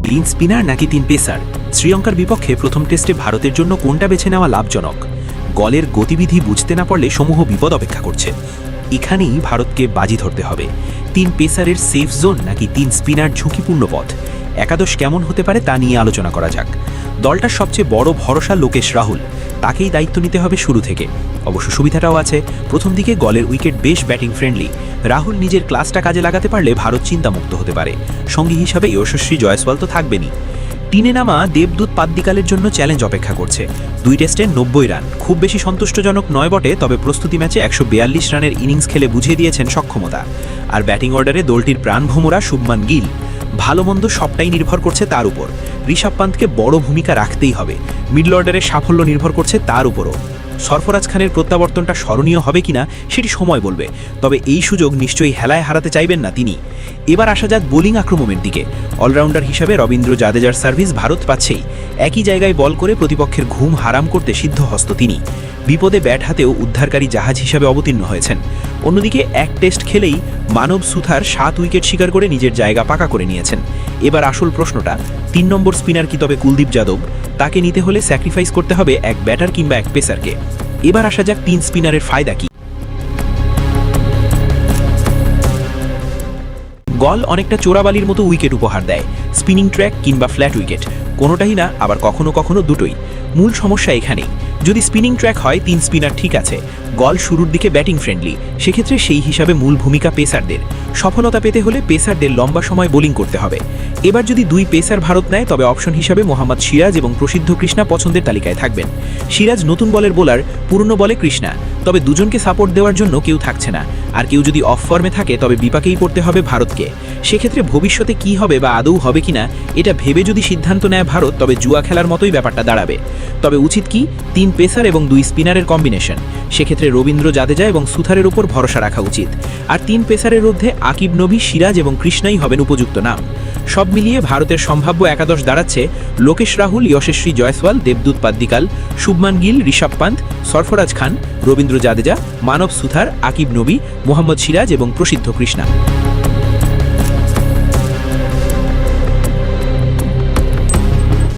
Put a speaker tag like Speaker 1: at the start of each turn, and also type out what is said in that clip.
Speaker 1: তিন স্পিনার নাকি তিন পেসার? শ্রীলঙ্কার বিপক্ষে প্রথম টেস্টে ভারতের জন্য কোনটা বেছে নেওয়া লাভজনক? গলের গতিবিধি বুঝতে না পারলে সমূহ বিপদ অপেক্ষা করছে। এখানেই ভারতকে বাজি ধরতে হবে। তিন পেসারের সেফ জোন নাকি তিন স্পিনার ঝুঁকিপূর্ণ পথ? একাদশ কেমন হতে পারে তা নিয়ে আলোচনা করা যাক। দলটার সবচেয়ে বড় ভরসা লোকেশ রাহুল, তাকেই দায়িত্ব নিতে হবে শুরু থেকে। অবশ্য সুবিধাটাও আছে, প্রথম দিকে গলের উইকেট বেশ ব্যাটিং ফ্রেন্ডলি। রাহুল নিজের ক্লাসটা কাজে লাগাতে পারলে ভারত চিন্তামুক্ত হতে পারে। সঙ্গী হিসাবে যশস্বী জয়সওয়াল তো থাকবেনই। টিনে নামা দেবদূত পাদ্দিকালের জন্য চ্যালেঞ্জ অপেক্ষা করছে। 2 টেস্টে 90 রান, খুব বেশি সন্তুষ্টজনক নয় বটে, তবে প্রস্তুতি ম্যাচে 142 রানের ইনিংস খেলে বুঝিয়ে দিয়েছেন সক্ষমতা। আর ব্যাটিং অর্ডারে দলটির প্রাণভোমরা শুভমান গিল। ভালো মন্দ সবটাই নির্ভর করছে তার উপর। ঋষভ পান্থকে বড় ভূমিকা রাখতেই হবে। মিডল অর্ডারের সাফল্য নির্ভর করছে তার উপরও। সরফরাজ খানের প্রত্যাবর্তনটা স্মরণীয় হবে কিনা সেটি সময় বলবে, তবে এই সুযোগ নিশ্চয়ই হেলায় হারাতে চাইবেন না তিনি। এবার আসা যাক বোলিং আক্রমণের দিকে। অলরাউন্ডার হিসাবে রবীন্দ্র জাদেজার সার্ভিস ভারত পাচ্ছেই। একই জায়গায় বল করে প্রতিপক্ষের ঘুম হারাম করতে সিদ্ধহস্ত তিনি। বিপদে ব্যাট হাতেও উদ্ধারকারী জাহাজ হিসাবে অবতীর্ণ হয়েছেন। অন্যদিকে এক টেস্ট খেলেই মানব সুথার 7 উইকেট শিকার করে নিজের জায়গা পাকা করে নিয়েছেন। এবার আসল প্রশ্নটা, 3 নম্বর স্পিনার কি তবে কুলদীপ যাদব? তাকে নিতে হলে স্যাক্রিফাইস করতে হবে এক ব্যাটার কিংবা এক পেসারকে। এবার আসা যাক 3 স্পিনারের ফায়দা কি। গল অনেকটা চোরাবালির মতো উইকেট উপহার দেয়। স্পিনিং ট্র্যাক কিংবা ফ্ল্যাট উইকেট, কোনোটাই না, আবার কখনো কখনো দুটোই। মূল সমস্যা এখানেই। যদি স্পিনিং ট্র্যাক হয় 3 স্পিনার ঠিক আছে, গল শুরুর দিকে ব্যাটিং ফ্রেন্ডলি, সেক্ষেত্রে সেই হিসাবে মূল ভূমিকা পেসারদের। সফলতা পেতে হলে পেসারদের লম্বা সময় বোলিং করতে হবে। এবার যদি 2 পেসার ভারত নেয়, তবে অপশন হিসাবে মোহাম্মদ সিরাজ এবং প্রসিদ্ধ কৃষ্ণা পছন্দের তালিকায় থাকবেন। সিরাজ নতুন বলের বোলার, পুরনো বলে কৃষ্ণা, তবে দুজনকে সাপোর্ট দেওয়ার জন্য কেউ থাকছে না। আর কেউ যদি অফ ফর্মে থাকে, তবে বিপাকেই পড়তে হবে ভারতকে। সেক্ষেত্রে ভবিষ্যতে কি হবে বা আদৌ হবে কিনা এটা ভেবে যদি সিদ্ধান্ত নেয় ভারত, তবে জুয়া খেলার মতোই ব্যাপারটা দাঁড়াবে। তবে উচিত কি 3 পেসার এবং 2 স্পিনারের কম্বিনেশন। সেক্ষেত্রে রবীন্দ্র জাদেজা এবং সুথারের উপর ভরসা রাখা উচিত। আর 3 পেসারের মধ্যে আকিব নবী, সিরাজ এবং কৃষ্ণাই হবেন উপযুক্ত নাম। সব মিলিয়ে ভারতের সম্ভাব্য একাদশ দাঁড়াচ্ছে লোকেশ রাহুল, যশস্বী জয়সওয়াল, দেবদূত পাদ্দিকাল, শুভমান গিল, ঋষভ পান্থ, সরফরাজ খান, রবীন্দ্র জাদেজা, মানব সুথার, আকিব নবী, মোহাম্মদ সিরাজ এবং প্রসিদ্ধ কৃষ্ণা।